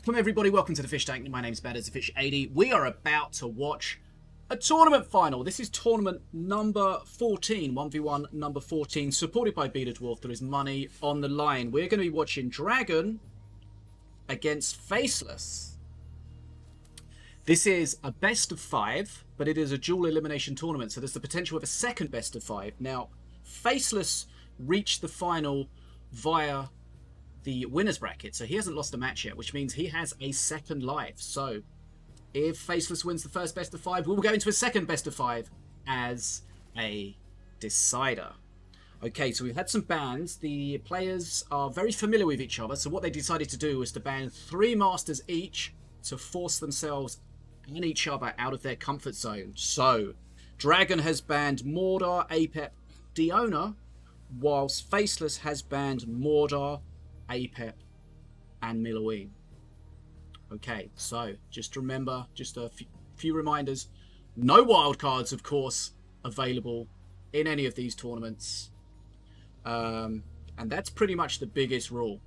Welcome everybody, welcome to the Fish Tank. My name's Fish80. We are about to watch a tournament final. This is tournament number 14, 1v1 number 14, supported by Beta Dwarf. There is money on the line. We're going to be watching Dragon against Faceless. This is a best of 5, but it is a dual elimination tournament, so there's the potential of a second best of 5. Now, Faceless reached the final via the winner's bracket, so he hasn't lost a match yet, which means he has a second life. So if Faceless wins the first best of 5, we will go into a second best of 5 as a decider. Okay, so we've had some bans. The players are very familiar with each other, so what they decided to do was to ban 3 masters each to force themselves and each other out of their comfort zone. So Dragon has banned Mordor, Apep, Diona, whilst Faceless has banned Mordor, Apep, and Miloween. Okay, so just remember, just a few reminders. No wildcards, of course, available in any of these tournaments. And that's pretty much the biggest rule.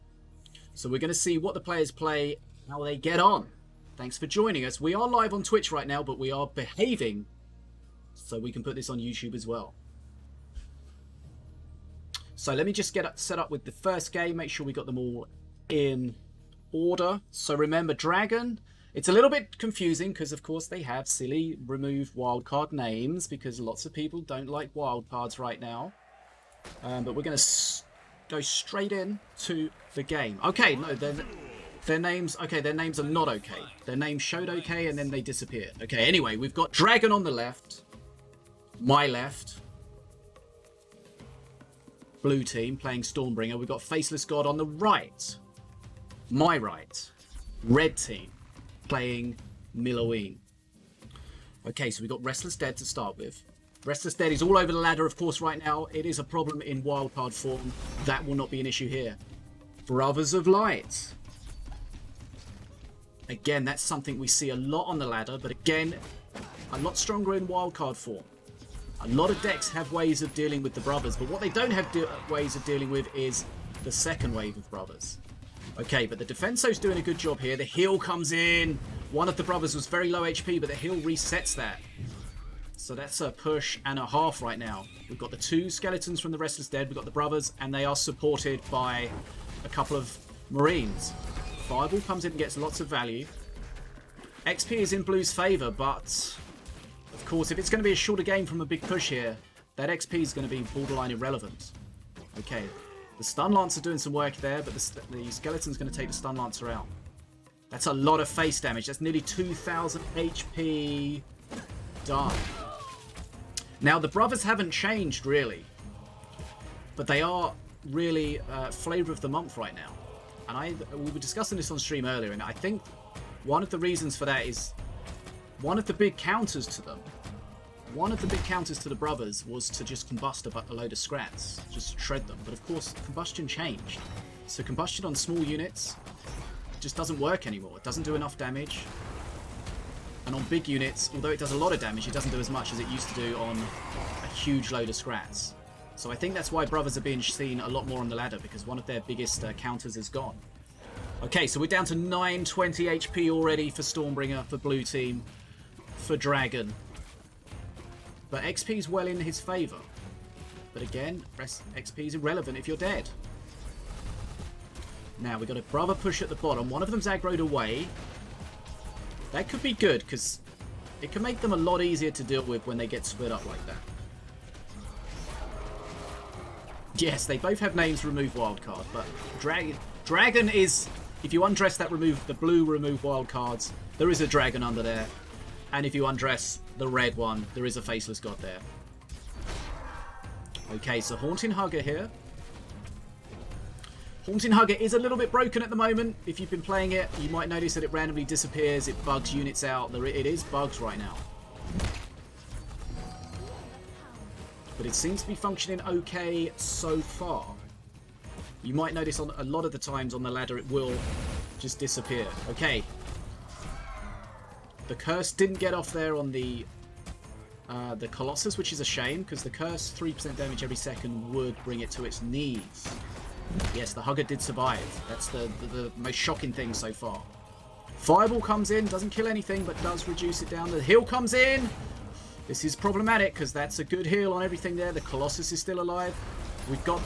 So we're going to see what the players play, how they get on. Thanks for joining us. We are live on Twitch right now, but we are behaving so we can put this on YouTube as well. So let me just get set up with the first game, make sure we got them all in order. So remember, Dragon, it's a little bit confusing because, of course, they have silly remove wildcard names because lots of people don't like wildcards right now. But we're going to go straight in to the game. Okay, no, their names are not okay. Their names showed okay and then they disappeared. Okay, anyway, we've got Dragon on the left, my left, blue team playing Stormbringer. We've got Facelessgod on the right, my right, red team playing Miloween. Okay, so we've got Restless Dead to start with. Restless Dead is all over the ladder, of course, right now. It is a problem in wildcard form. That will not be an issue here. Brothers of Light. Again, that's something we see a lot on the ladder, but again, a lot stronger in wildcard form. A lot of decks have ways of dealing with the brothers, but what they don't have ways of dealing with is the second wave of brothers. Okay, but the Defenso's doing a good job here. The heal comes in. One of the brothers was very low HP, but the heal resets that. So that's a push and a half right now. We've got the 2 skeletons from the Restless Dead. We've got the brothers, and they are supported by a couple of Marines. Fireball comes in and gets lots of value. XP is in Blue's favour, but of course, if it's going to be a shorter game from a big push here, that XP is going to be borderline irrelevant. Okay, the Stun Lancer doing some work there, but the Skeleton's going to take the Stun Lancer out. That's a lot of face damage. That's nearly 2,000 HP done. Now, the brothers haven't changed, really. But they are really flavour of the month right now. And we were discussing this on stream earlier, and I think one of the reasons for that is one of the big counters to them. One of the big counters to the brothers was to just combust a load of scrats, just shred them. But of course, combustion changed. So combustion on small units just doesn't work anymore. It doesn't do enough damage. And on big units, although it does a lot of damage, it doesn't do as much as it used to do on a huge load of scrats. So I think that's why brothers are being seen a lot more on the ladder, because one of their biggest counters is gone. Okay, so we're down to 920 HP already for Stormbringer, for blue team, for Dragon. But XP is well in his favour. But again, XP is irrelevant if you're dead. Now, we've got a brother push at the bottom. One of them's aggroed away. That could be good, because it can make them a lot easier to deal with when they get split up like that. Yes, they both have names remove wildcard, but Dragon is, if you undress that the blue remove wildcards, there is a Dragon under there. And if you undress the red one, there is a Facelessgod there. Okay, so Haunting Hugger here. Haunting Hugger is a little bit broken at the moment. If you've been playing it, you might notice that it randomly disappears. It bugs units out. It is bugs right now. But it seems to be functioning okay so far. You might notice on a lot of the times on the ladder it will just disappear. Okay. The curse didn't get off there on the Colossus, which is a shame, because the curse 3% damage every second would bring it to its knees. Yes, the Hugger did survive. That's the most shocking thing so far. Fireball comes in, doesn't kill anything, but does reduce it down. The heal comes in. This is problematic because that's a good heal on everything there. The Colossus is still alive. We've got...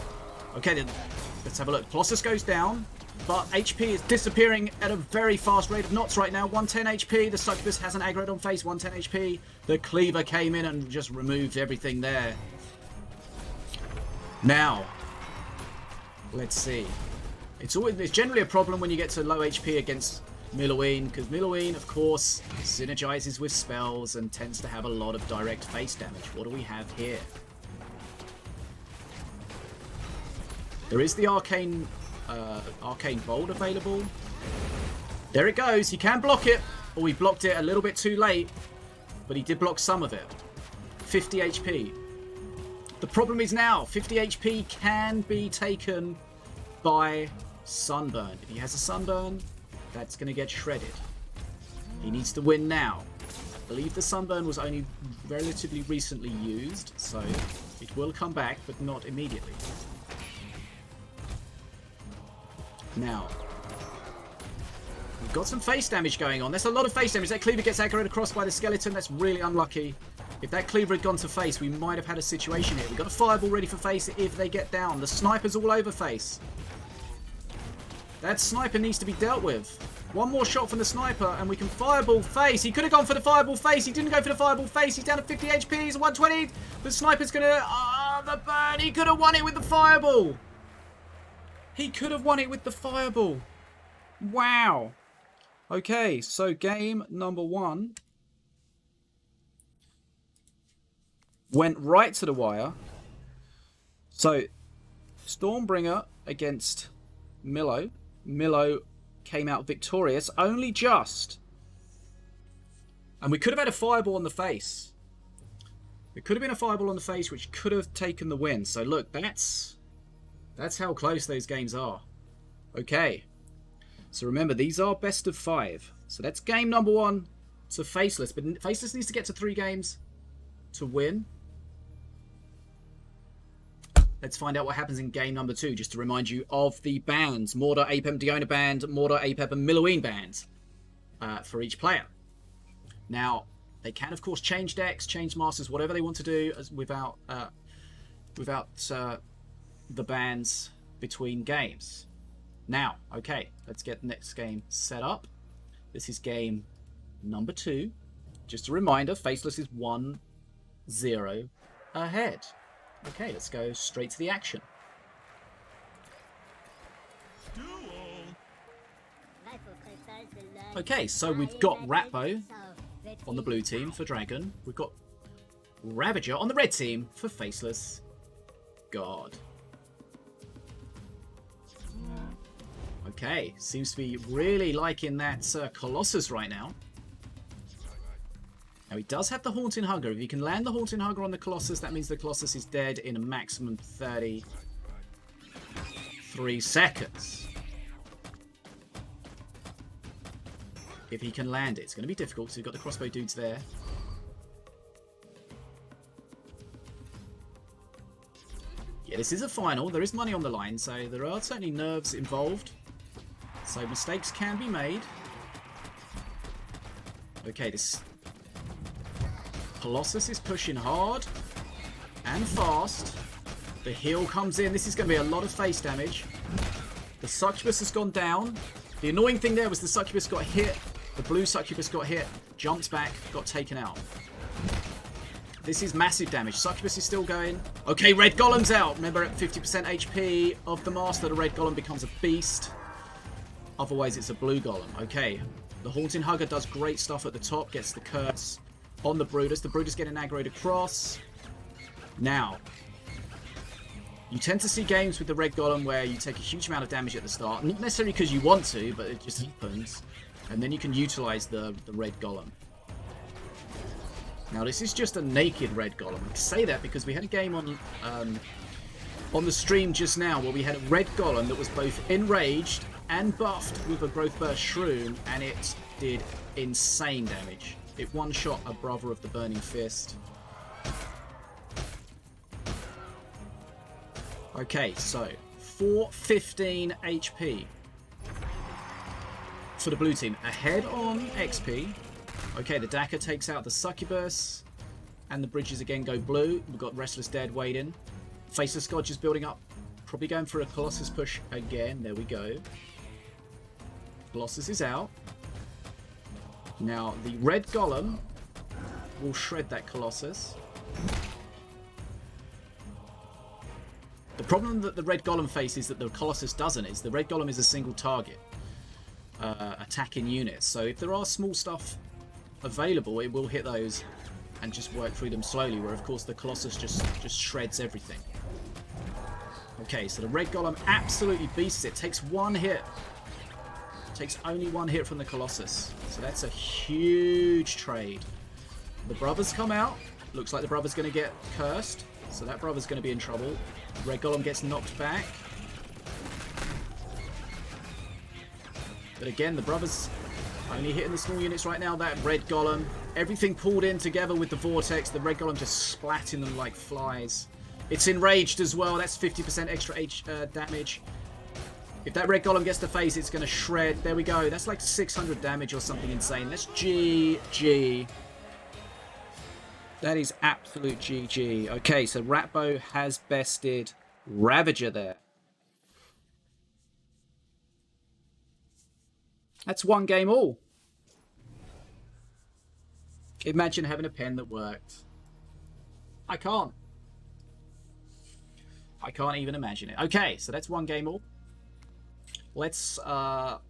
Okay, then let's have a look. Colossus goes down, but HP is disappearing at a very fast rate of knots right now. 110 HP. The Succubus hasn't aggroed on face. 110 HP. The Cleaver came in and just removed everything there. Now, let's see. It's generally a problem when you get to low HP against Minion, because Minion, of course, synergizes with spells and tends to have a lot of direct face damage. What do we have here? There is the Arcane Bolt available. There it goes. He can block it. Oh, he blocked it a little bit too late, but he did block some of it. 50 HP. The problem is now, 50 HP can be taken by Sunburn. If he has a Sunburn, that's going to get shredded. He needs to win now. I believe the Sunburn was only relatively recently used, so it will come back, but not immediately. Now, we've got some face damage going on. There's a lot of face damage. That Cleaver gets aggroed across by the Skeleton. That's really unlucky. If that Cleaver had gone to face, we might have had a situation here. We've got a Fireball ready for face if they get down. The Sniper's all over face. That Sniper needs to be dealt with. One more shot from the Sniper and we can Fireball face. He could have gone for the Fireball face. He didn't go for the Fireball face. He's down to 50 HP. He's 120. The Sniper's going to... Ah, the burn. He could have won it with the Fireball. He could have won it with the Fireball. Wow. Okay, so game number 1 went right to the wire. So, Stormbringer against Milo. Milo came out victorious, only just. And we could have had a Fireball on the face. It could have been a Fireball on the face, which could have taken the win. So look, that's how close those games are. Okay. So remember, these are best of 5. So that's game number 1 to Faceless. But Faceless needs to get to 3 games to win. Let's find out what happens in game number 2, just to remind you of the bans. Mordor, Apep, Diona banned, Mordor, Apep, and Minion bans for each player. Now, they can, of course, change decks, change masters, whatever they want to do without the bans between games. Now, okay, let's get the next game set up. This is game number 2. Just a reminder, Faceless is 1-0 ahead. Okay, let's go straight to the action. Okay, so we've got Ratbo on the blue team for Dragon. We've got Ravager on the red team for Faceless God. Okay, seems to be really liking that Colossus right now. Now, he does have the Haunting Hugger. If you can land the Haunting Hugger on the Colossus, that means the Colossus is dead in a maximum 33 seconds. If he can land it. It's going to be difficult because we've got the crossbow dudes there. Yeah, this is a final. There is money on the line, so there are certainly nerves involved. So mistakes can be made. Okay, this Colossus is pushing hard and fast. The heal comes in. This is going to be a lot of face damage. The Succubus has gone down. The annoying thing there was the Succubus got hit. The blue Succubus got hit, jumped back, got taken out. This is massive damage. Succubus is still going. Okay, Red Golem's out. Remember, at 50% HP of the Master, the Red Golem becomes a beast. Otherwise, it's a blue Golem. Okay, the Haunting Hugger does great stuff at the top, gets the curse on the Brutus. The Brutus getting aggroed across. Now, you tend to see games with the Red Golem where you take a huge amount of damage at the start. Not necessarily because you want to, but it just happens. And then you can utilize the Red Golem. Now, this is just a naked Red Golem. I say that because we had a game on the stream just now where we had a Red Golem that was both enraged and buffed with a Growth Burst Shroom, and it did insane damage. It one-shot a Brother of the Burning Fist. Okay, so 415 HP. for the blue team. Ahead on XP. Okay, the Daka takes out the Succubus. And the bridges again go blue. We've got Restless Dead waiting. Facelessgod is building up. Probably going for a Colossus push again. There we go. Colossus is out. Now, the red Golem will shred that Colossus. The problem that the red Golem faces that the Colossus doesn't is the red Golem is a single target attacking units. So if there are small stuff available, it will hit those and just work through them slowly, where of course the Colossus just shreds everything. Okay, so the red Golem absolutely beasts it. Takes one hit. Takes only one hit from the Colossus. So that's a huge trade. The brothers come out. Looks like the brother's going to get cursed. So that brother's going to be in trouble. Red Golem gets knocked back. But again, the brothers only hitting the small units right now. That red Golem, everything pulled in together with the vortex. The red Golem just splatting them like flies. It's enraged as well. That's 50% extra damage. If that red Golem gets to face, it's going to shred. There we go. That's like 600 damage or something insane. That's GG. That is absolute GG. Okay, so Ratbo has bested Ravager there. That's one game all. Imagine having a pen that worked. I can't. I can't even imagine it. Okay, so that's one game all. Let's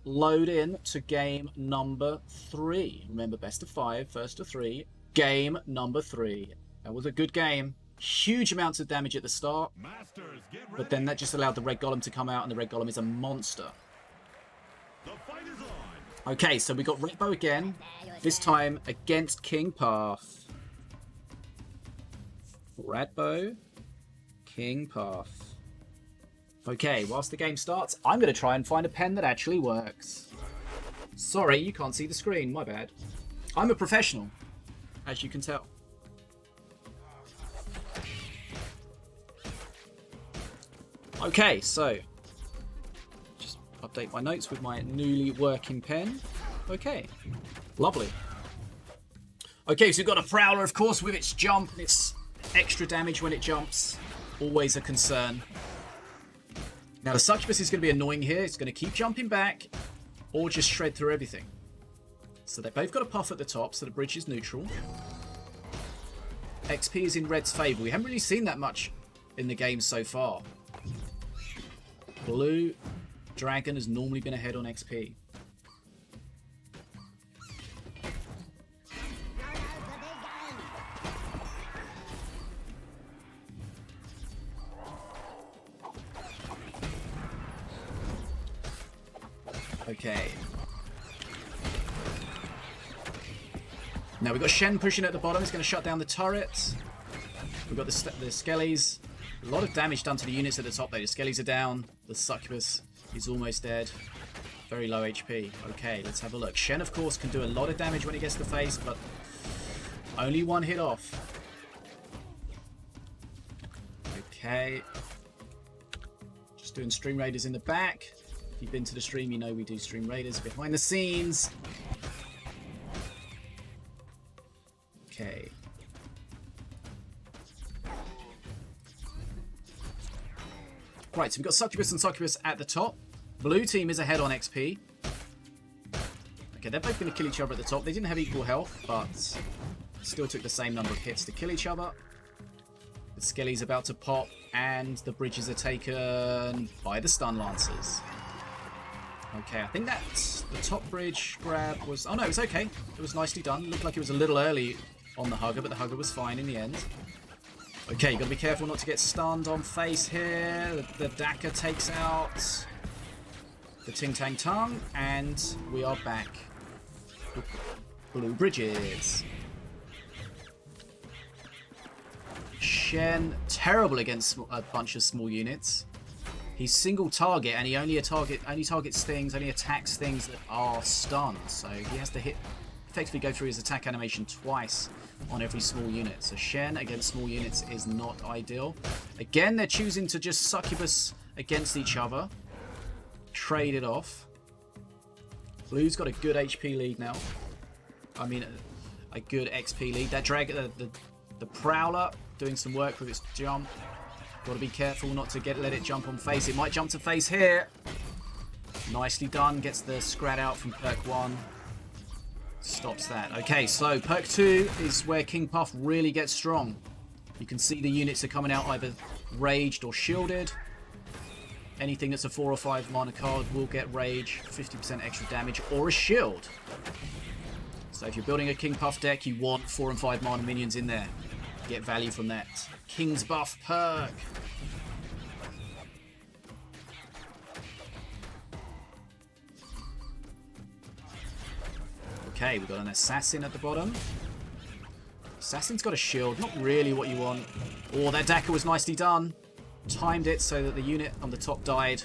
load in to game number 3. Remember, best of 5, first of 3. Game number 3. That was a good game. Huge amounts of damage at the start. But then that just allowed the red Golem to come out, and the red Golem is a monster. Okay, so we got Ratbo again. This time against King Path. Ratbo, King Path. Okay, whilst the game starts, I'm going to try and find a pen that actually works. Sorry, you can't see the screen. My bad. I'm a professional, as you can tell. Okay, so just update my notes with my newly working pen. Okay, lovely. Okay, so we've got a Prowler, of course, with its jump and its extra damage when it jumps. Always a concern. Now, the Succubus is going to be annoying here. It's going to keep jumping back or just shred through everything. So they've both got a puff at the top, so the bridge is neutral. XP is in red's favour. We haven't really seen that much in the game so far. Blue Dragon has normally been ahead on XP. Okay. Now we've got Shen pushing at the bottom. It's going to shut down the turrets. We've got the Skellies. A lot of damage done to the units at the top though. The Skellies are down. The Succubus is almost dead. Very low HP. Okay, let's have a look. Shen, of course, can do a lot of damage when he gets to face, but only one hit off. Okay. Just doing Stream Raiders in the back. If you've been to the stream, you know we do Stream Raiders behind the scenes. Okay. Right, so we've got Succubus and Succubus at the top. Blue team is ahead on XP. Okay, they're both going to kill each other at the top. They didn't have equal health, but still took the same number of hits to kill each other. The Skelly's about to pop, and the bridges are taken by the Stun Lancers. Okay, I think that the top bridge grab was... Oh no, it was okay. It was nicely done. Looked like it was a little early on the Hugger, but the Hugger was fine in the end. Okay, you've got to be careful not to get stunned on face here. The Daka takes out the Ting Tang Tongue, and we are back. Blue bridges. Shen, terrible against a bunch of small units. He's single target, and he only targets things, only attacks things that are stunned. So he has to effectively go through his attack animation twice on every small unit. So Shen against small units is not ideal. Again, they're choosing to just Succubus against each other. Trade it off. Blue's got a good HP lead now. I mean, a good XP lead. That the Prowler doing some work with its jump. Got to be careful not to let it jump on face. It might jump to face here. Nicely done. Gets the Scrat out from perk 1. Stops that. Okay, so perk 2 is where King Puff really gets strong. You can see the units are coming out either raged or shielded. Anything that's a 4 or 5 mana card will get rage, 50% extra damage, or a shield. So if you're building a King Puff deck, you want 4 and 5 mana minions in there. Get value from that. King's Buff perk. Okay, we've got an Assassin at the bottom. Assassin's got a shield, not really what you want. Oh, that Daka was nicely done. Timed it so that the unit on the top died.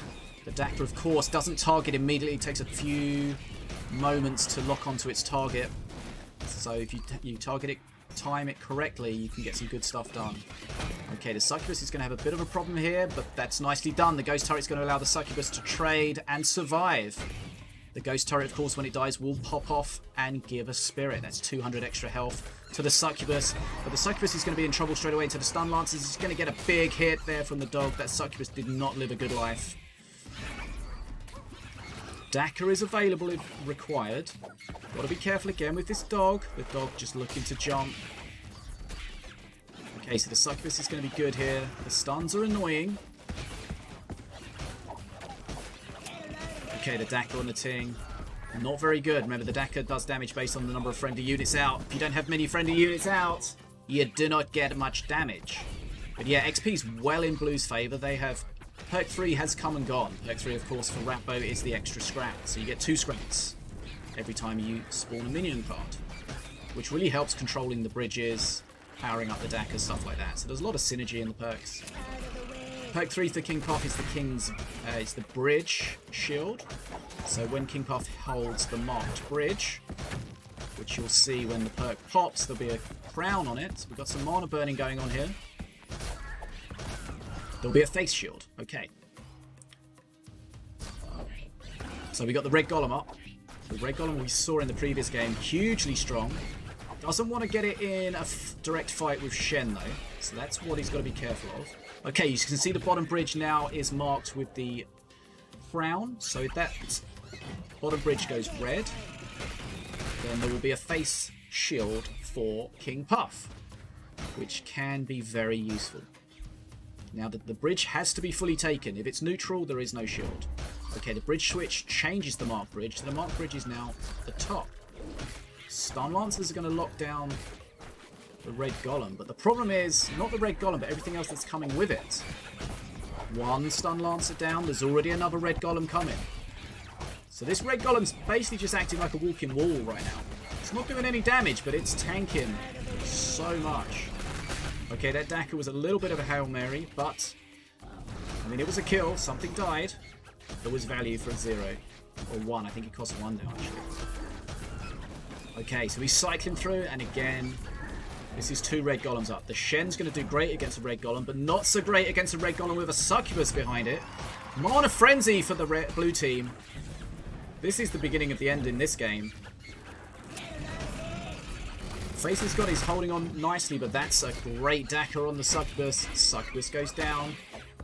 The Daka, of course, doesn't target immediately. It takes a few moments to lock onto its target. So if you target it, time it correctly, you can get some good stuff done. Okay, the Succubus is going to have a bit of a problem here, but that's nicely done. The Ghost Turret is going to allow the Succubus to trade and survive. The Ghost Turret, of course, when it dies, will pop off and give a Spirit. That's 200 extra health to the Succubus. But the Succubus is going to be in trouble straight away. Into the Stun Lancers, he's going to get a big hit there from the dog. That Succubus did not live a good life. Daka is available if required. Got to be careful again with this dog. The dog just looking to jump. Okay, so the Succubus is going to be good here. The stuns are annoying. Okay, the Daka on the Ting. Not very good. Remember, the Daka does damage based on the number of friendly units out. If you don't have many friendly units out, you do not get much damage. But yeah, XP is well in Blue's favour. They have... Perk 3 has come and gone. Perk 3, of course, for Rappo is the extra scrap. So you get 2 scraps every time you spawn a minion card, which really helps controlling the bridges, powering up the Daka, stuff like that. So there's a lot of synergy in the perks. Perk 3 for King Puff is the King's, it's the bridge shield. So when King Puff holds the marked bridge, which you'll see when the perk pops, there'll be a crown on it. We've got some mana burning going on here. There'll be a face shield. Okay. So we got the Red Golem up. The Red Golem we saw in the previous game, hugely strong. Doesn't want to get it in a direct fight with Shen though. So that's what he's got to be careful of. Okay, you can see the bottom bridge now is marked with the crown. So if that bottom bridge goes red, then there will be a face shield for King Puff, which can be very useful. Now, the bridge has to be fully taken. If it's neutral, there is no shield. Okay, the bridge switch changes the marked bridge. So the marked bridge is now the top. Stun Lancers are going to lock down the Red Golem. But the problem is, not the Red Golem, but everything else that's coming with it. One Stun Lancer down. There's already another Red Golem coming. So this Red Golem's basically just acting like a walking wall right now. It's not doing any damage, but it's tanking so much. Okay, that Daka was a little bit of a Hail Mary, but, I mean, it was a kill. Something died. There was value for a 0. Or 1. I think it cost 1 now, actually. Okay, so he's cycling through, and again, this is 2 Red Golems up. The Shen's going to do great against a Red Golem, but not so great against a Red Golem with a Succubus behind it. Mana Frenzy for the blue team. This is the beginning of the end in this game. Facelessgod is holding on nicely, but that's a great Daka on the Succubus. Succubus goes down.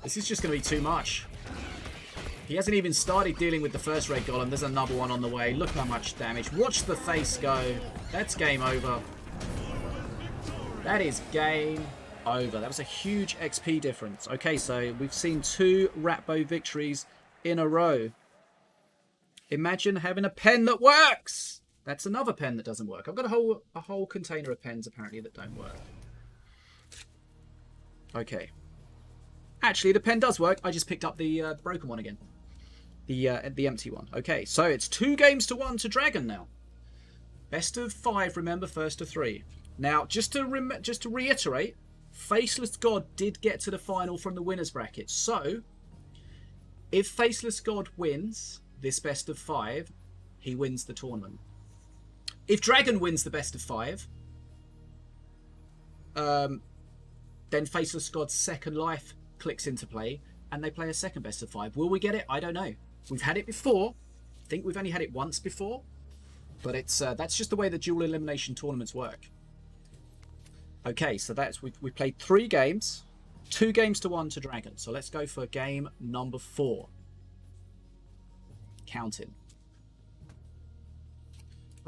This is just going to be too much. He hasn't even started dealing with the first Red Golem. There's another one on the way. Look how much damage. Watch the face go. That's game over. That is game over. That was a huge XP difference. Okay, so we've seen 2 Ratbo victories in a row. Imagine having a pen that works! That's another pen that doesn't work. I've got a whole container of pens, apparently, that don't work. Okay. Actually, the pen does work. I just picked up the broken one again. The empty one. Okay, so it's 2 games to 1 to Dragon now. Best of 5, remember, first of 3. Now, just to reiterate, Facelessgod did get to the final from the winner's bracket. So, if Facelessgod wins this best of 5, he wins the tournament. If Dragon wins the best of 5, then Facelessgod's second life clicks into play, and they play a second best of 5. Will we get it? I don't know. We've had it before. think we've only had it once before, but it's that's just the way the dual elimination tournaments work. Okay, so we played 3 games, 2 games to 1 to Dragon. So let's go for game number 4. Counting.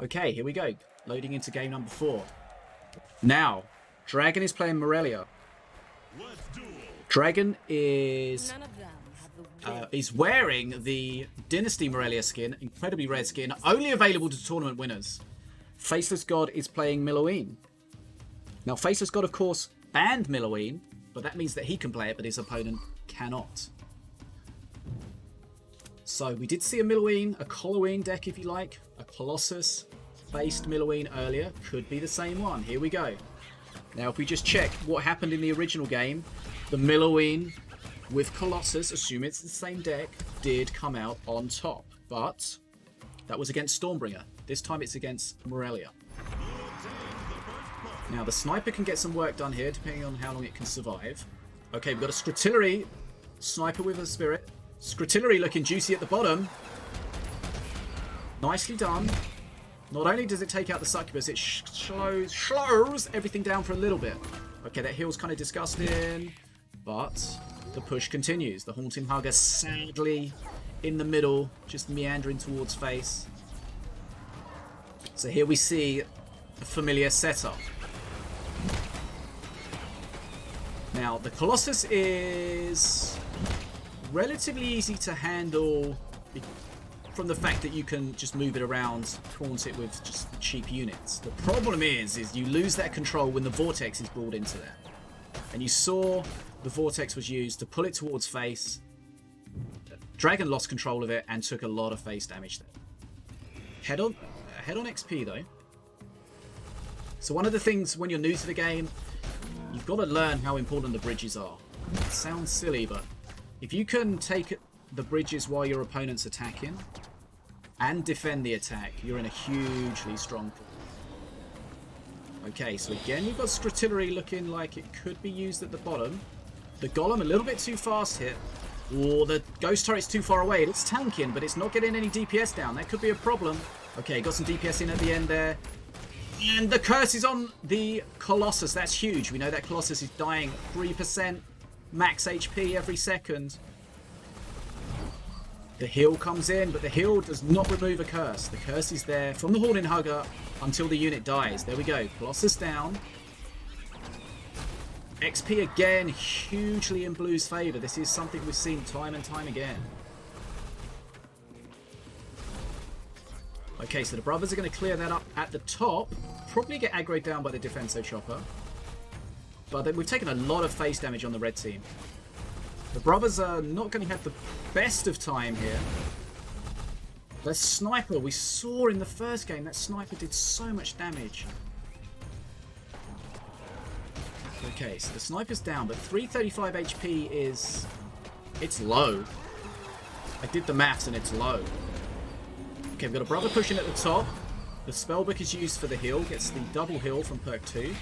Okay, here we go. Loading into game number 4. Now, Dragon is playing Morelia. Dragon is wearing the Dynasty Morelia skin, incredibly rare skin, only available to tournament winners. Facelessgod is playing Minion. Now, Facelessgod, of course, banned Minion, but that means that he can play it, but his opponent cannot. So we did see a Minion, a Coloween deck, if you like, a Colossus-based Minion earlier. Could be the same one. Here we go. Now, if we just check what happened in the original game, the Minion with Colossus, assume it's the same deck, did come out on top. But that was against Stormbringer. This time it's against Morelia. Now, the Sniper can get some work done here, depending on how long it can survive. Okay, we've got a Scrotillery Sniper with a Spirit. Scrotillery looking juicy at the bottom. Nicely done. Not only does it take out the Succubus, it slows everything down for a little bit. Okay, that heal's kind of disgusting, but the push continues. The Haunting Hugger sadly in the middle, just meandering towards face. So here we see a familiar setup. Now, the Colossus is relatively easy to handle from the fact that you can just move it around, taunt it with just cheap units. The problem is you lose that control when the Vortex is brought into there. And you saw the Vortex was used to pull it towards face. Dragon lost control of it and took a lot of face damage there. Head on XP though. So one of the things when you're new to the game, you've got to learn how important the bridges are. It sounds silly, but if you can take the bridges while your opponent's attacking and defend the attack, you're in a hugely strong position. Okay, so again, you've got Scrotillery looking like it could be used at the bottom. The Golem a little bit too fast hit. Or the Ghost Turret's too far away. It's tanking, but it's not getting any DPS down. That could be a problem. Okay, got some DPS in at the end there. And the curse is on the Colossus. That's huge. We know that Colossus is dying 3% max HP every second. The heal comes in, but the heal does not remove a curse. The curse is there from the Haunting Hugger until the unit dies. There we go. Colossus down. XP again, hugely in Blue's favour. This is something we've seen time and time again. Okay, so the brothers are going to clear that up at the top. Probably get aggroed down by the Defenso Chopper. But then we've taken a lot of face damage on the red team. The brothers are not going to have the best of time here. The Sniper, we saw in the first game, that Sniper did so much damage. Okay, so the Sniper's down, but 335 HP is... it's low. I did the maths and it's low. Okay, we've got a brother pushing at the top. The Spellbook is used for the heal, gets the double heal from perk 2.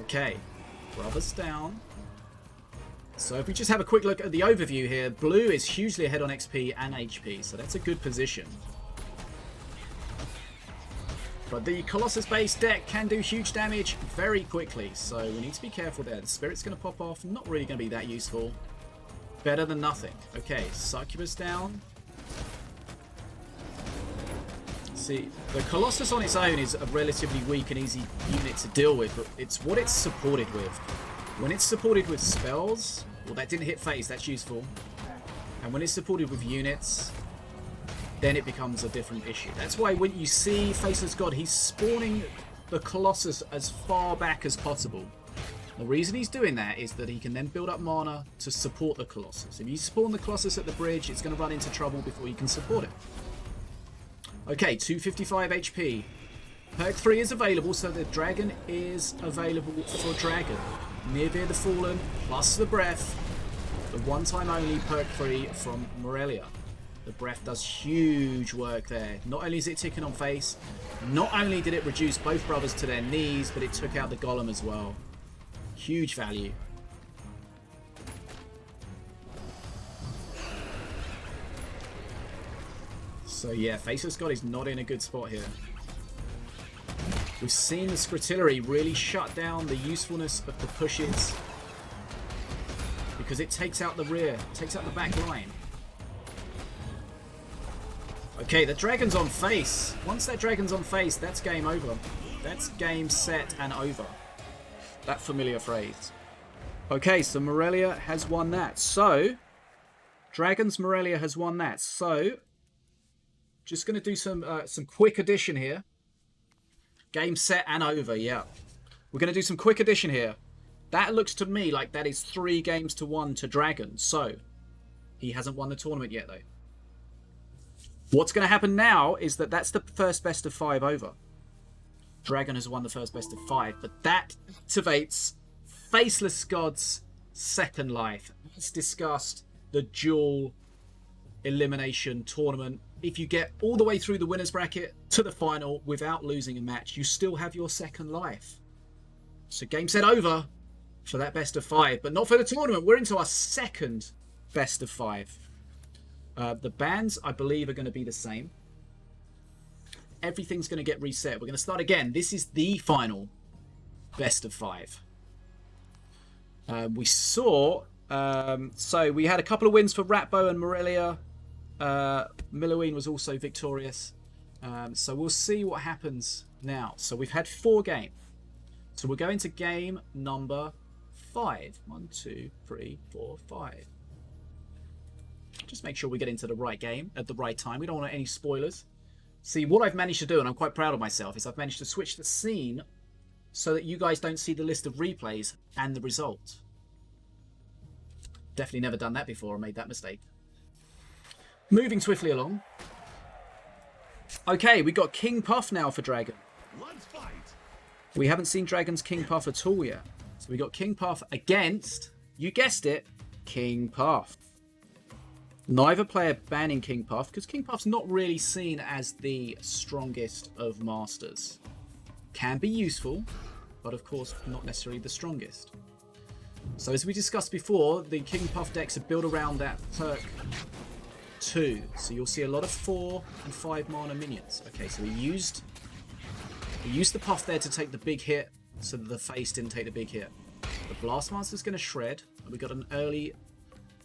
Okay, brother's down. So if we just have a quick look at the overview here, Blue is hugely ahead on XP and HP, so that's a good position. But the Colossus-based deck can do huge damage very quickly, so we need to be careful there. The Spirit's going to pop off, not really going to be that useful. Better than nothing. Okay, Succubus down. See, the Colossus on its own is a relatively weak and easy unit to deal with, but it's what it's supported with. When it's supported with spells, well, that didn't hit phase, that's useful. And when it's supported with units, then it becomes a different issue. That's why when you see Facelessgod, he's spawning the Colossus as far back as possible. The reason he's doing that is that he can then build up mana to support the Colossus. If you spawn the Colossus at the bridge, it's going to run into trouble before you can support it. Okay, 255 HP. Perk 3 is available, so the Dragon is available for Dragon. Nearvere the Fallen, plus the Breath. The one-time only perk 3 from Morelia. The Breath does huge work there. Not only is it ticking on face, not only did it reduce both brothers to their knees, but it took out the Golem as well. Huge value. So yeah, Facelessgod is not in a good spot here. We've seen the Scrittillery really shut down the usefulness of the pushes because it takes out the rear, takes out the back line. Okay, the dragon's on face. Once that dragon's on face, that's game over. That's game, set, and over. That familiar phrase. Okay, so Morelia has won that. So, Dragons Morelia has won that. So, just going to do some quick addition here. Game, set, and over, yeah. We're going to do some quick addition here. That looks to me like that is 3 games to 1 to Dragon. So, he hasn't won the tournament yet, though. What's going to happen now is that that's the first best of 5 over. Dragon has won the first best of 5, but that activates Facelessgod's second life. As discussed, the dual elimination tournament. If you get all the way through the winner's bracket to the final without losing a match, you still have your second life. So game, set, over for that best of 5, but not for the tournament. We're into our second best of 5. The bans, I believe, are going to be the same. Everything's going to get reset. We're going to start again. This is the final best of 5. We saw... so we had a couple of wins for Ratbo and Morelia. Milloween was also victorious. So we'll see what happens now. So we've had 4 games. So we're going to game number 5. 1, 2, 3, 4, 5. Just make sure we get into the right game at the right time. We don't want any spoilers. See, what I've managed to do, and I'm quite proud of myself, is I've managed to switch the scene so that you guys don't see the list of replays and the result. Definitely never done that before. I made that mistake. Moving swiftly along. Okay, we got King Puff now for Dragon. Let's fight. We haven't seen Dragon's King Puff at all yet. So we got King Puff against, you guessed it, King Puff. Neither player banning King Puff, because King Puff's not really seen as the strongest of masters. Can be useful, but of course not necessarily the strongest. So as we discussed before, the King Puff decks are built around that perk 2. So you'll see a lot of 4 and 5 mana minions. Okay, so we used the Puff there to take the big hit, so that the face didn't take the big hit. The Blastmaster's going to shred, and we got an early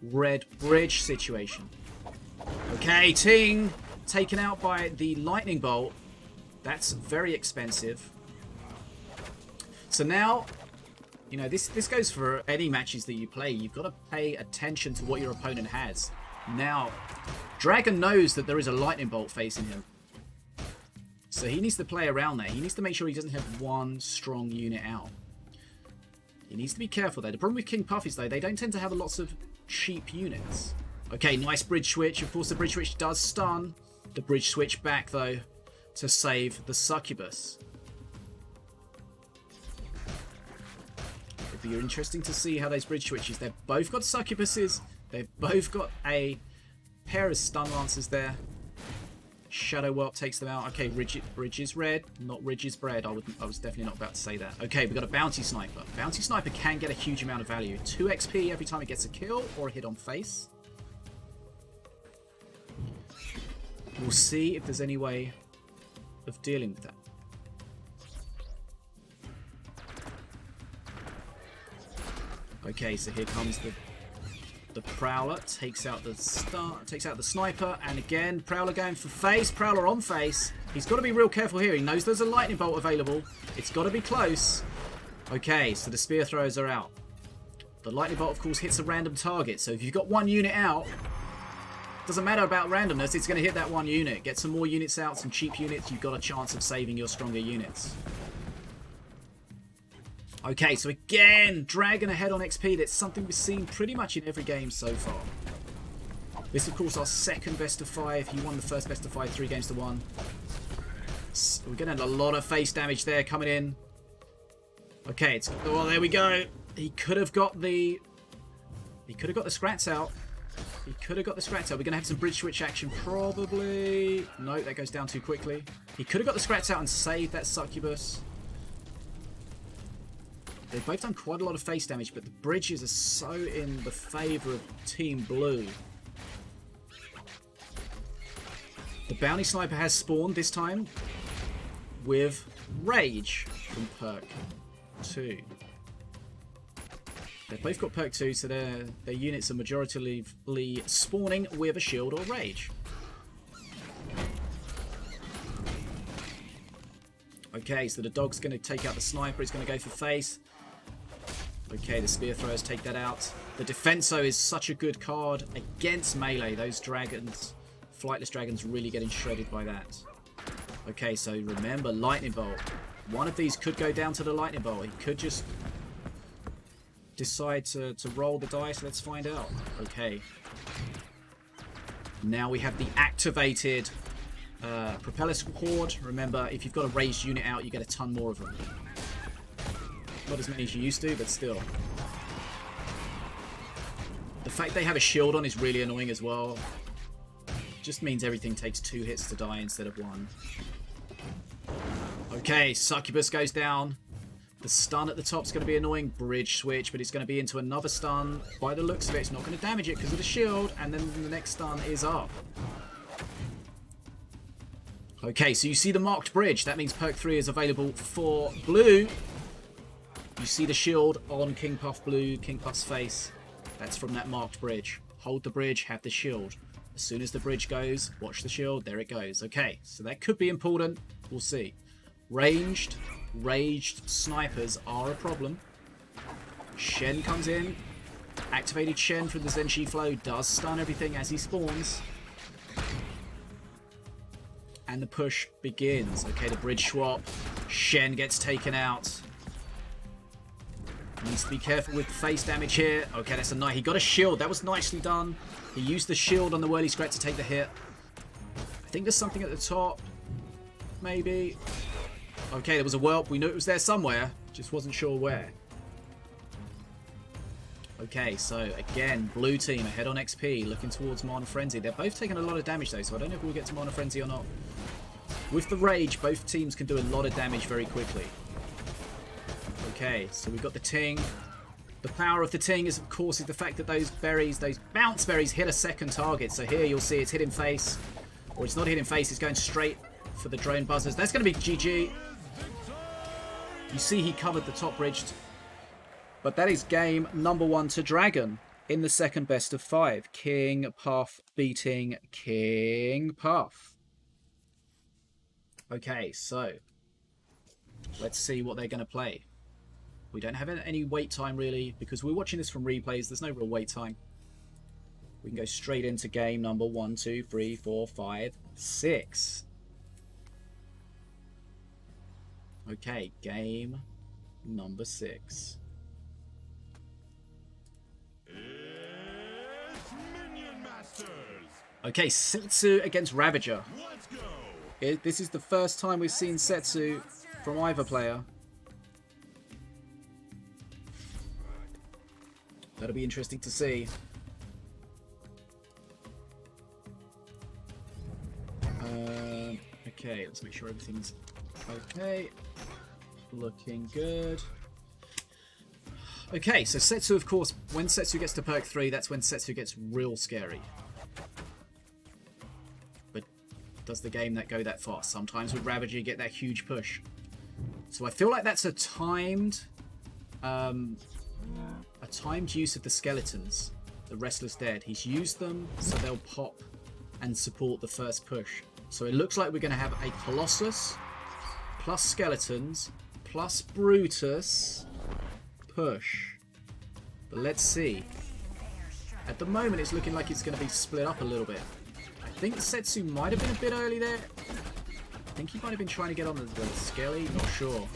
red bridge situation. Okay, Ting taken out by the lightning bolt. That's very expensive. So now, you know, this goes for any matches that you play. You've got to pay attention to what your opponent has. Now, Dragon knows that there is a lightning bolt facing him. So he needs to play around there. He needs to make sure he doesn't have one strong unit out. He needs to be careful there. The problem with King Puff is, though, they don't tend to have lots of cheap units. Okay, nice bridge switch. Of course, the bridge switch does stun. The bridge switch back, though, to save the succubus. It'll be interesting to see how those bridge switches. They've both got succubuses. They've both got a pair of stun lancers there. Shadow Warp takes them out. Okay, Ridge is red, not Ridge is bread. I was definitely not about to say that. Okay, we've got a Bounty Sniper. Bounty Sniper can get a huge amount of value. 2 XP every time it gets a kill or a hit on face. We'll see if there's any way of dealing with that. Okay, so here comes the Prowler, takes out the sniper, and again, Prowler going for face, Prowler on face. He's got to be real careful here. He knows there's a lightning bolt available. It's got to be close. Okay, so the spear throwers are out. The lightning bolt, of course, hits a random target. So if you've got one unit out, doesn't matter about randomness, it's going to hit that one unit. Get some more units out, some cheap units, you've got a chance of saving your stronger units. Okay, so again, Dragon ahead on XP. That's something we've seen pretty much in every game so far. This, of course, our second best of 5. He won the first best of 5, 3 games to 1. So we're getting a lot of face damage there coming in. Okay, oh, there we go. He could have got the scrats out. He could have got the scrats out. We're going to have some bridge switch action, probably. No, that goes down too quickly. He could have got the scrats out and saved that succubus. They've both done quite a lot of face damage, but the bridges are so in the favour of Team Blue. The bounty sniper has spawned this time with Rage from perk 2. They've both got perk 2, so their units are majoritarily spawning with a shield or Rage. Okay, so the dog's going to take out the sniper. He's going to go for face. Okay, the spear throwers take that out. The Defenso is such a good card against melee. Those dragons, flightless dragons, really getting shredded by that. Okay, so remember, lightning bolt. One of these could go down to the lightning bolt. He could just decide to roll the dice. Let's find out. Okay. Now we have the activated Facelessgod. Remember, if you've got a raised unit out, you get a ton more of them. Not as many as you used to, but still. The fact they have a shield on is really annoying as well. Just means everything takes 2 hits to die instead of 1. Okay, Succubus goes down. The stun at the top is going to be annoying. Bridge switch, but it's going to be into another stun. By the looks of it, it's not going to damage it because of the shield. And then the next stun is up. Okay, so you see the marked bridge. That means perk 3 is available for blue. You see the shield on King Puff blue, King Puff's face. That's from that marked bridge. Hold the bridge, have the shield. As soon as the bridge goes, watch the shield. There it goes. Okay, so that could be important. We'll see. Raged snipers are a problem. Shen comes in. Activated Shen from the Zenshi flow does stun everything as he spawns. And the push begins. Okay, the bridge swap. Shen gets taken out. Needs to be careful with the face damage here. Okay, that's a nice. He got a shield. That was nicely done. He used the shield on the whirly scrat to take the hit. I think there's something at the top. Maybe. Okay, there was a whelp. We knew it was there somewhere. Just wasn't sure where. Okay, so again, blue team ahead on XP, looking towards Mana Frenzy. They're both taking a lot of damage though, so I don't know if we'll get to Mana Frenzy or not. With the Rage, both teams can do a lot of damage very quickly. Okay, so we've got the Ting. The power of the Ting is, of course, the fact that those berries, those bounce berries, hit a second target. So here you'll see it's hitting face, or it's not hitting face, it's going straight for the drone buzzers. That's going to be GG. You see he covered the top bridge. But that is game number 1 to Dragon in the second best of 5. King Puff beating King Puff. Okay, so let's see what they're going to play. We don't have any wait time really because we're watching this from replays. There's no real wait time. We can go straight into game number 1, 2, 3, 4, 5, 6. Okay, game number 6. It's Minion Masters. Okay, Setsu against Ravager. Let's go. This is the first time we've seen Setsu from either player. That'll be interesting to see. Okay, let's make sure everything's okay. Looking good. Okay, so Setsu, of course, when Setsu gets to perk 3, that's when Setsu gets real scary. But does the game go that fast? Sometimes with Ravager you get that huge push. So I feel like that's a timed use of the skeletons, the Restless Dead. He's used them so they'll pop and support the first push. So it looks like we're going to have a Colossus plus skeletons plus Brutus push. But let's see. At the moment it's looking like it's going to be split up a little bit. I think Setsu might have been a bit early there. I think he might have been trying to get on the Skelly, not sure.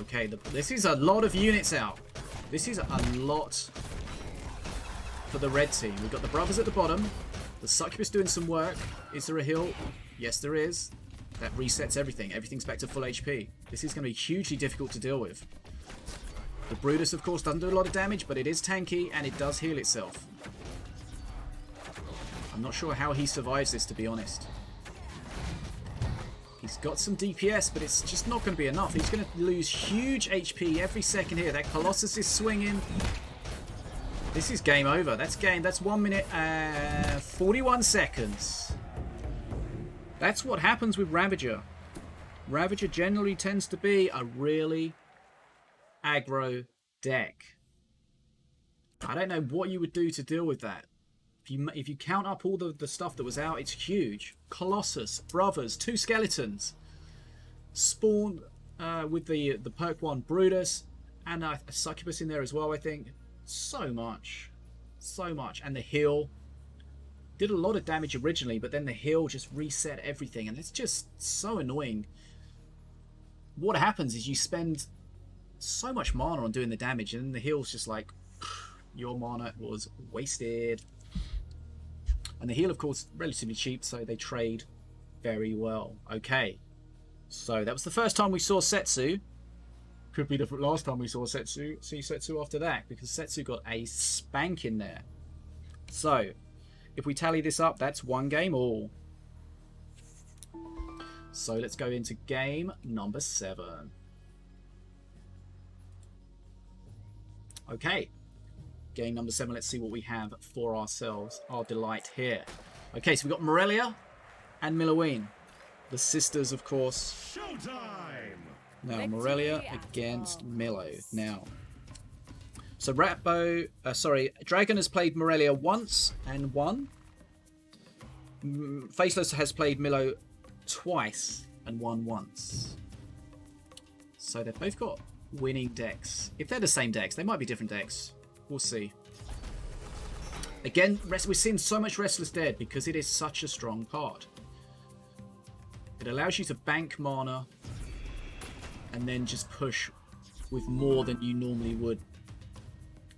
Okay, this is a lot of units out. This is a lot for the red team. We've got the brothers at the bottom. The Succubus doing some work. Is there a hill? Yes, there is. That resets everything. Everything's back to full HP. This is going to be hugely difficult to deal with. The Brutus, of course, doesn't do a lot of damage, but it is tanky and it does heal itself. I'm not sure how he survives this, to be honest. He's got some DPS, but it's just not going to be enough. He's going to lose huge HP every second here. That Colossus is swinging. This is game over. That's 1 minute 41 seconds. That's what happens with Ravager. Ravager generally tends to be a really aggro deck. I don't know what you would do to deal with that. If you count up all the stuff that was out, it's huge. Colossus, Brothers, 2 Skeletons. Spawn with the perk 1 Brutus. And a Succubus in there as well, I think. So much. So much. And the heal. Did a lot of damage originally, but then the heal just reset everything. And it's just so annoying. What happens is you spend so much mana on doing the damage, and then the heal's just like, your mana was wasted. And the heal, of course, relatively cheap, so they trade very well. Okay. So that was the first time we saw Setsu. Could be the last time we saw Setsu. See Setsu after that, because Setsu got a spank in there. So, if we tally this up, that's 1 game all. So let's go into game number 7. Okay. Game number 7, let's see what we have for ourselves. Our delight here. Okay, so we've got Morelia and Milloween. The sisters, of course. Showtime! Now, Morelia against Milo. Now, so Dragon has played Morelia once and won. Faceless has played Milo twice and won once. So they've both got winning decks. If they're the same decks, they might be different decks. We'll see. Again, we're seeing so much Restless Dead because it is such a strong card. It allows you to bank mana and then just push with more than you normally would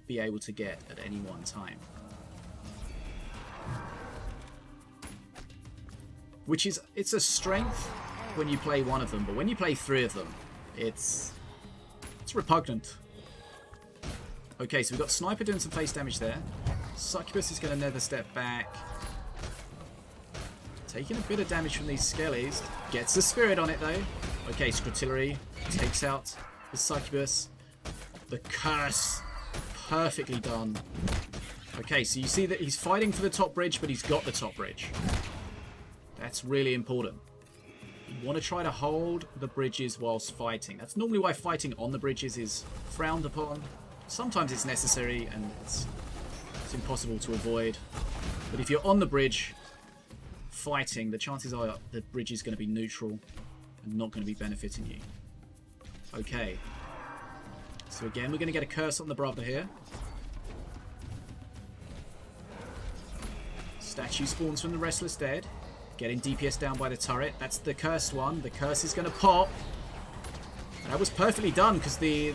be able to get at any one time. It's a strength when you play one of them, but when you play 3 of them, it's repugnant. Okay, so we've got Sniper doing some face damage there. Succubus is going to nether step back. Taking a bit of damage from these skellies. Gets the spirit on it though. Okay, Scrotillery takes out the Succubus. The curse. Perfectly done. Okay, so you see that he's fighting for the top bridge, but he's got the top bridge. That's really important. You want to try to hold the bridges whilst fighting. That's normally why fighting on the bridges is frowned upon. Sometimes it's necessary and it's impossible to avoid. But if you're on the bridge fighting, the chances are the bridge is going to be neutral and not going to be benefiting you. Okay. So again, we're going to get a curse on the brother here. Statue spawns from the Restless Dead. Getting DPS down by the turret. That's the cursed one. The curse is going to pop. That was perfectly done because the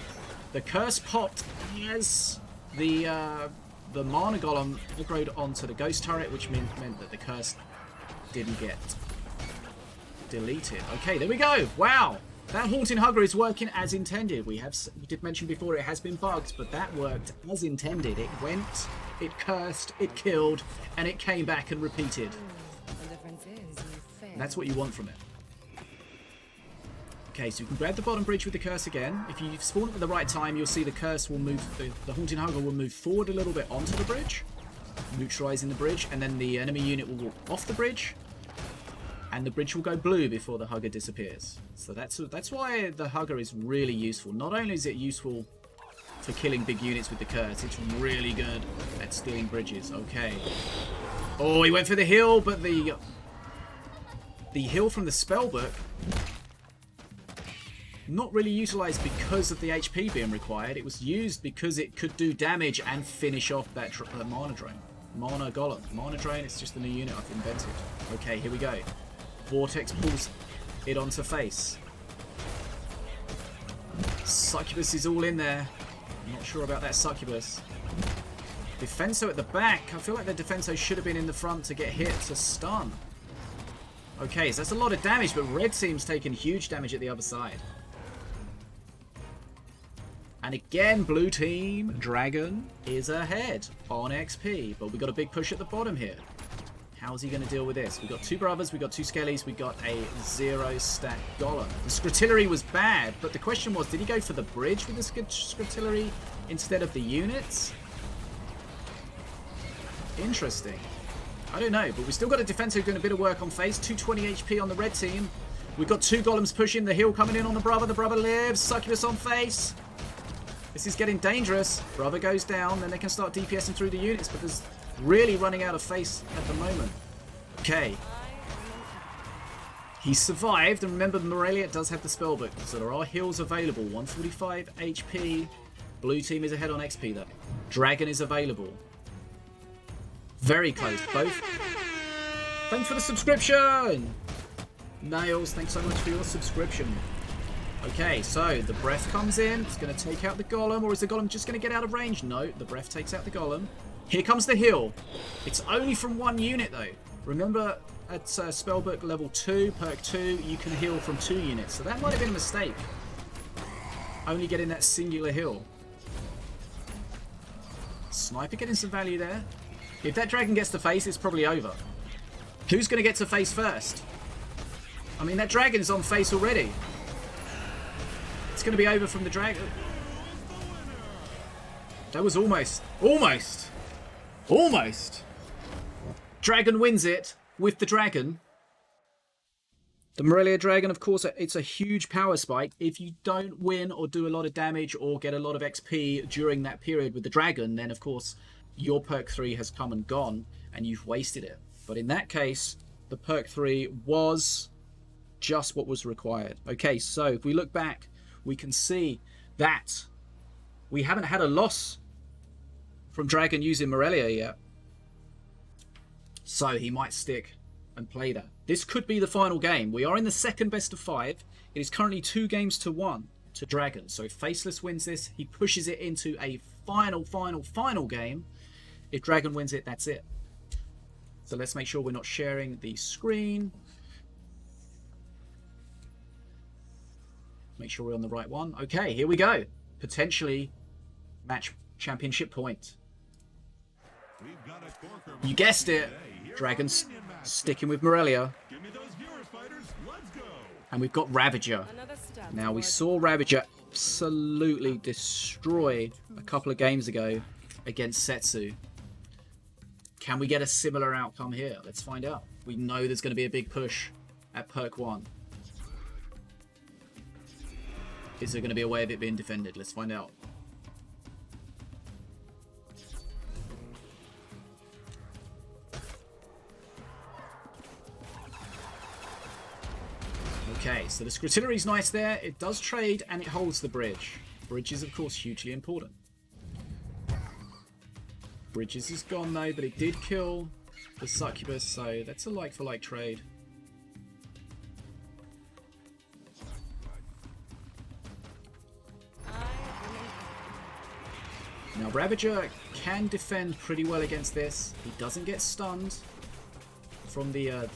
curse popped as the mana golem aggroed onto the ghost turret, which meant that the curse didn't get deleted. Okay, there we go. Wow, that Haunting Hugger is working as intended. We did mention before it has been bugged, but that worked as intended. It went, it cursed, it killed, and it came back and repeated. That's what you want from it. Okay, so you can grab the bottom bridge with the curse again. If you spawn it at the right time, you'll see the curse will move, the Haunting Hugger will move forward a little bit onto the bridge, neutralizing the bridge, and then the enemy unit will walk off the bridge, and the bridge will go blue before the Hugger disappears. So that's why the Hugger is really useful. Not only is it useful for killing big units with the curse, it's really good at stealing bridges. Okay. Oh, he went for the heal, but the heal from the spellbook not really utilized because of the HP being required. It was used because it could do damage and finish off that mana drain. Mana golem. Mana drain, it's just the new unit I've invented. Okay, here we go. Vortex pulls it onto face. Succubus is all in there. I'm not sure about that Succubus. Defenso at the back. I feel like the Defenso should have been in the front to get hit to stun. Okay, so that's a lot of damage, but red team's taking huge damage at the other side. And again, blue team, Dragon, is ahead on XP. But we got a big push at the bottom here. How's he going to deal with this? We got 2 brothers, we got 2 skellies, we got a 0-stack golem. The Scrotillery was bad, but the question was, did he go for the bridge with the Scrotillery instead of the units? Interesting. I don't know, but we still got a defensive doing a bit of work on face. 220 HP on the red team. We've got 2 golems pushing. The heal coming in on the brother. The brother lives. Succubus on face. This is getting dangerous. Brother goes down, then they can start DPSing through the units, but there's really running out of face at the moment. Okay. He survived, and remember, Morelia does have the spellbook, so there are heals available. 145 HP. Blue team is ahead on XP, though. Dragon is available. Very close. Both. Thanks for the subscription! Nails, thanks so much for your subscription. Okay, so the breath comes in. It's going to take out the golem, or is the golem just going to get out of range? No, the breath takes out the golem. Here comes the heal. It's only from 1 unit, though. Remember, at spellbook level 2, perk 2, you can heal from 2 units. So that might have been a mistake. Only getting that singular heal. Sniper getting some value there. If that dragon gets to face, it's probably over. Who's going to get to face first? I mean, that dragon's on face already. It's going to be over from the dragon. That was almost. Dragon wins it with the dragon. The Morelia Dragon, of course, it's a huge power spike. If you don't win or do a lot of damage or get a lot of XP during that period with the dragon, then, of course, your perk 3 has come and gone and you've wasted it. But in that case, the perk 3 was just what was required. Okay, so if we look back, we can see that we haven't had a loss from Dragon using Morelia yet. So he might stick and play that. This could be the final game. We are in the second best of 5. It is currently 2 games to 1 to Dragon. So if Faceless wins this, he pushes it into a final game. If Dragon wins it, that's it. So let's make sure we're not sharing the screen. Make sure we're on the right one. Okay, here we go. Potentially match championship point. You guessed it. Dragon's sticking with Morelia. And we've got Ravager. Now, we saw Ravager absolutely destroy a couple of games ago against Setsu. Can we get a similar outcome here? Let's find out. We know there's going to be a big push at perk 1. Is there going to be a way of it being defended? Let's find out. Okay, so the Scrutillary's nice there. It does trade and it holds the bridge. Bridge is, of course, hugely important. Bridges is gone though, but it did kill the Succubus, so that's a like-for-like trade. Now, Ravager can defend pretty well against this. He doesn't get stunned from the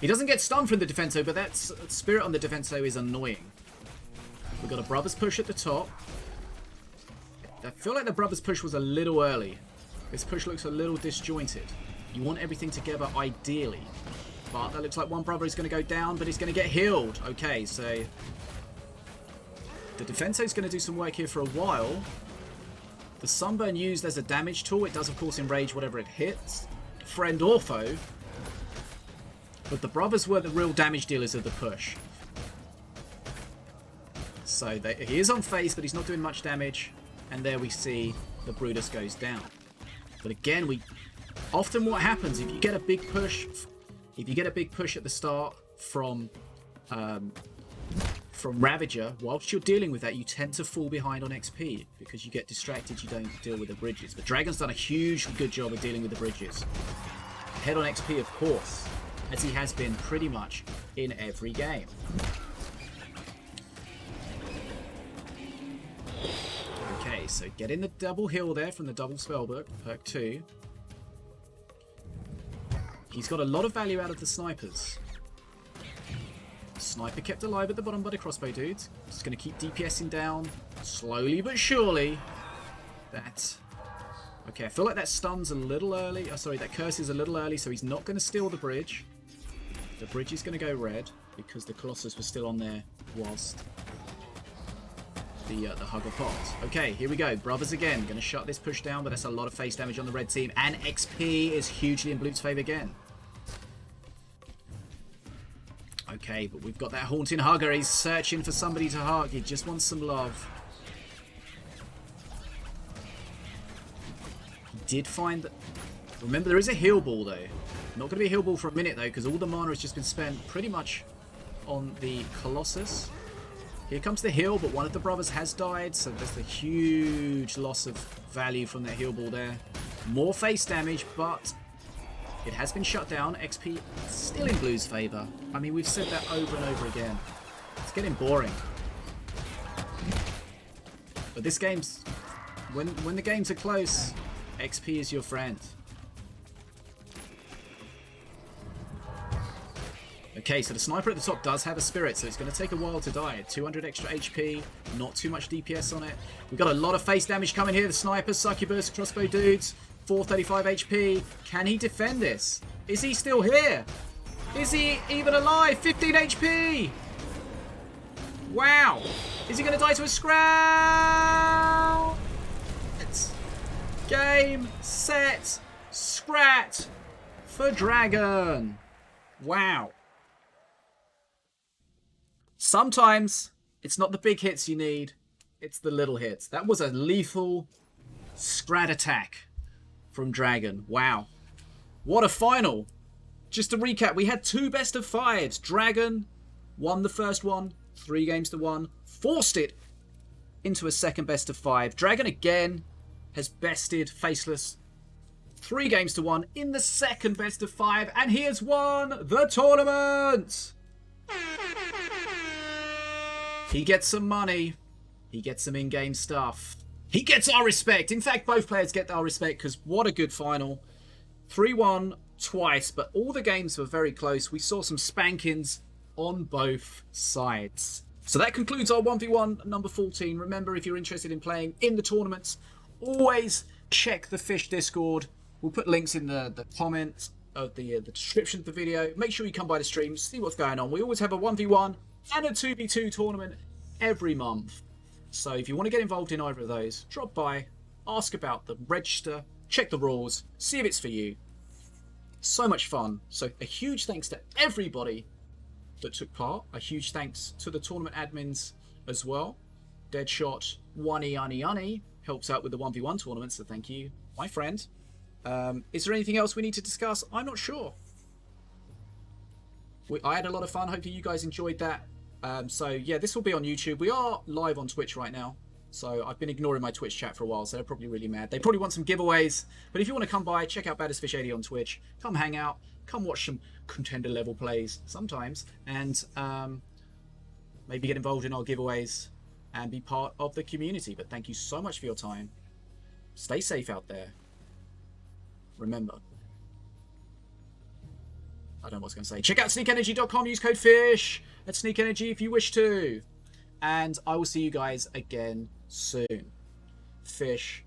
he doesn't get stunned from the Defenso, but that Spirit on the Defenso is annoying. We've got a Brothers push at the top. I feel like the Brothers push was a little early. This push looks a little disjointed. You want everything together ideally. But that looks like one brother is going to go down, but he's going to get healed. Okay, so the Defenso is going to do some work here for a while. The Sunburn used as a damage tool. It does, of course, enrage whatever it hits, friend or foe. But the brothers were the real damage dealers of the push. So he is on face, but he's not doing much damage. And there we see the Brutus goes down. But again, often what happens if you get a big push, at the start from Ravager, whilst you're dealing with that, you tend to fall behind on XP because you get distracted. You don't deal with the bridges. But Dragon's done a hugely good job of dealing with the bridges. Ahead on XP, of course, as he has been pretty much in every game. Okay, so getting the double heal there from the double spellbook, perk 2. He's got a lot of value out of the snipers. Sniper kept alive at the bottom by the crossbow dudes. Just going to keep DPSing down slowly but surely. Okay, I feel like that stun's a little early. Oh, sorry, that curse is a little early, so he's not going to steal the bridge. The bridge is going to go red because the Colossus was still on there whilst the Hugger pot. Okay, here we go. Brothers again. Going to shut this push down, but that's a lot of face damage on the red team. And XP is hugely in Blue's favour again. Okay, but we've got that Haunting Hugger. He's searching for somebody to hug. He just wants some love. He did find that... Remember, there is a heal ball, though. Not going to be a heal ball for a minute, though, because all the mana has just been spent pretty much on the Colossus. Here comes the heal, but one of the brothers has died, so there's a huge loss of value from that heal ball there. More face damage, but it has been shut down. XP still in Blue's favour. I mean, we've said that over and over again. It's getting boring. But this game's... When the games are close, XP is your friend. Okay, so the sniper at the top does have a spirit, so it's going to take a while to die. 200 extra HP, not too much DPS on it. We've got a lot of face damage coming here. The sniper, succubus, crossbow dudes, 435 HP. Can he defend this? Is he still here? Is he even alive? 15 HP! Wow! Is he going to die to a scrat? Game, set, scrat for Dragon. Wow. Sometimes it's not the big hits you need, it's the little hits. That was a lethal scrat attack from Dragon. Wow. What a final. Just to recap, we had 2 best of 5s. Dragon won the first one, 3 games to 1, forced it into a second best of 5. Dragon again has bested Faceless 3 games to 1 in the second best of 5, and he has won the tournament. He gets some money. He gets some in-game stuff. He gets our respect. In fact, both players get our respect because what a good final. 3-1 twice, but all the games were very close. We saw some spankings on both sides. So that concludes our 1v1 number 14. Remember, if you're interested in playing in the tournaments, always check the Fish Discord. We'll put links in the comments of the description of the video. Make sure you come by the stream, see what's going on. We always have a 1v1 and a 2v2 tournament every month. So if you want to get involved in either of those, drop by, ask about them, register, check the rules, see if it's for you. So much fun. So a huge thanks to everybody that took part. A huge thanks to the tournament admins as well. Deadshot, Wani helps out with the 1v1 tournament, so thank you, my friend. Is there anything else we need to discuss? I'm not sure. I had a lot of fun. Hopefully you guys enjoyed that. So yeah, this will be on YouTube. We are live on Twitch right now. So I've been ignoring my Twitch chat for a while, so they're probably really mad. They probably want some giveaways. But if you want to come by, check out BaddestFish80 on Twitch. Come hang out. Come watch some contender level plays sometimes. And maybe get involved in our giveaways and be part of the community. But thank you so much for your time. Stay safe out there. Remember, I don't know what I was going to say. Check out sneakenergy.com. Use code FISH at sneakenergy if you wish to. And I will see you guys again soon. Fish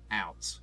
out.